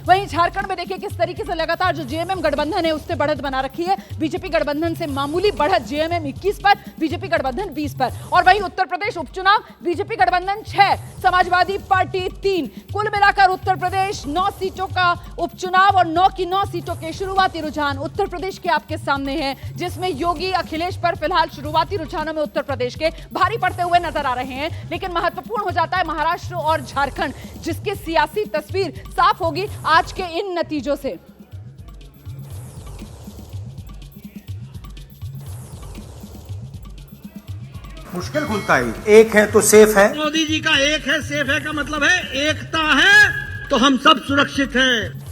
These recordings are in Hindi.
वहीं झारखंड में देखिए किस तरीके से लगातार जो जेएमएम गठबंधन है उससे बढ़त बना रखी है। बीजेपी गठबंधन से मामूली बढ़त, जेएमएम 21 पर, बीजेपी गठबंधन 20 पर। और वहीं उत्तर प्रदेश उपचुनाव, बीजेपी गठबंधन 6, समाजवादी पार्टी 3। कुल मिलाकर उत्तर प्रदेश 9 सीटों का उपचुनाव और 9 की 9 सीटों के शुरुआती रुझान उत्तर प्रदेश के आपके सामने हैं, जिसमें योगी अखिलेश पर फिलहाल शुरुआती रुझानों में उत्तर प्रदेश के भारी पड़ते हुए नजर आ रहे हैं। लेकिन महत्वपूर्ण हो जाता है महाराष्ट्र और झारखंड, जिसकी सियासी तस्वीर साफ होगी आज के इन नतीजों से। मुश्किल खुलता है, एक है तो सेफ है। मोदी जी का एक है सेफ है का मतलब है एकता है तो हम सब सुरक्षित हैं।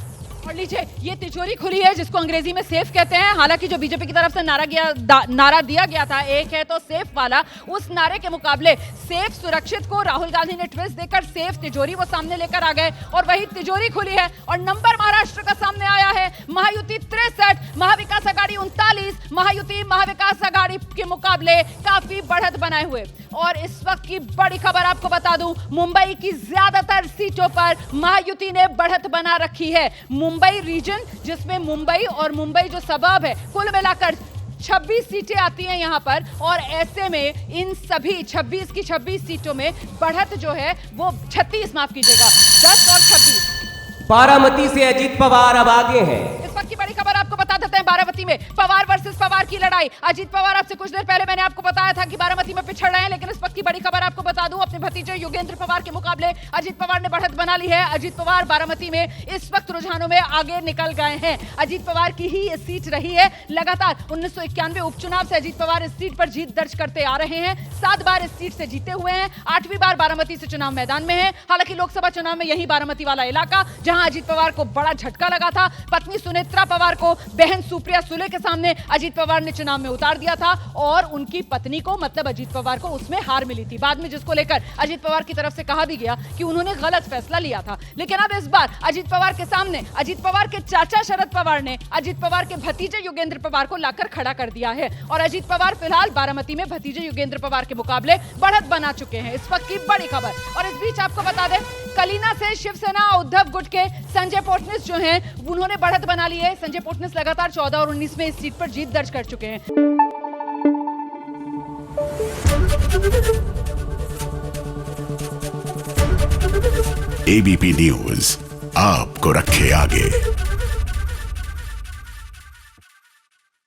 और लीजिए ये तिजोरी खुली है जिसको अंग्रेजी में सेफ कहते हैं। हालांकि जो बीजेपी की तरफ से नारा दिया गया था एक है तो सेफ वाला, उस नारे के मुकाबले सेफ सुरक्षित को राहुल गांधी ने ट्विस्ट देकर सेफ तिजोरी वो सामने लेकर आ गए और वही तिजोरी खुली है और नंबर महाराष्ट्र का सामने आया है। महायुति 63, महाविकास आघाड़ी 39, महायुति महाविकास आघाड़ी के मुकाबले काफी बढ़त बनाए हुए। और इस वक्त की बड़ी खबर आपको बता दूं, मुंबई की ज्यादातर सीटों पर महायुति ने बढ़त बना रखी है। मुंबई रीजन, जिसमें मुंबई और मुंबई जो सबर्ब है, कुल मिलाकर 26 सीटें आती हैं यहां पर। और ऐसे में इन सभी 26 की 26 सीटों में बढ़त जो है वो 36, माफ कीजिएगा, 10 और 26। बारामती से अजीत पवार अब आगे हैं। इस वक्त की बड़ी खबर आपको बता देते हैं, बारामती में पवार वर्सेस पवार की लड़ाई। अजीत पवार आपसे कुछ देर पहले मैंने आपको बताया था कि बारामती में पिछड़ रहे हैं, लेकिन इस वक्त की बड़ी खबर आपको बता दूं, अपने भतीजे योगेंद्र पवार के मुकाबले अजीत पवार ने बढ़त बना ली है। अजीत पवार बारामती में इस वक्त रुझानों में आगे निकल गए हैं। अजीत पवार की ही ये सीट रही है। लगातार 1991 उपचुनाव से अजीत पवार इस सीट पर जीत दर्ज करते आ रहे हैं। 7 बार इस सीट से जीते हुए हैं। 8वीं बार बारामती से चुनाव मैदान में है। हालांकि लोकसभा चुनाव में यही बारामती वाला इलाका जहां अजीत पवार को बड़ा झटका लगा था। पत्नी सुनेत्रा पवार को बहन सुप्रिया सुले के सामने अजीत पवार ने चुनाव में उतार दिया था और उनकी पत्नी को, मतलब अजीत पवार को, उसमें हार मिली थी बाद में, जिसको लेकर अजीत पवार की तरफ से कहा भी गया कि उन्होंने गलत फैसला लिया था। लेकिन अब इस बार अजीत पवार के सामने अजीत पवार के चाचा शरद पवार ने अजीत पवार के भतीजे योगेंद्र पवार को लाकर खड़ा कर दिया है और अजीत पवार फिलहाल बारामती में भतीजे योगेंद्र पवार के मुकाबले बढ़त बना चुके हैं। इस वक्त की बड़ी खबर। और इस बीच आपको बता दें, कलीना से शिवसेना उद्धव गुट के संजय पोटनिस जो हैं उन्होंने बढ़त बना ली है। संजय पोटनिस लगातार 14 और 19 में इस सीट पर जीत दर्ज कर चुके हैं। एबीपी न्यूज आपको रखे आगे।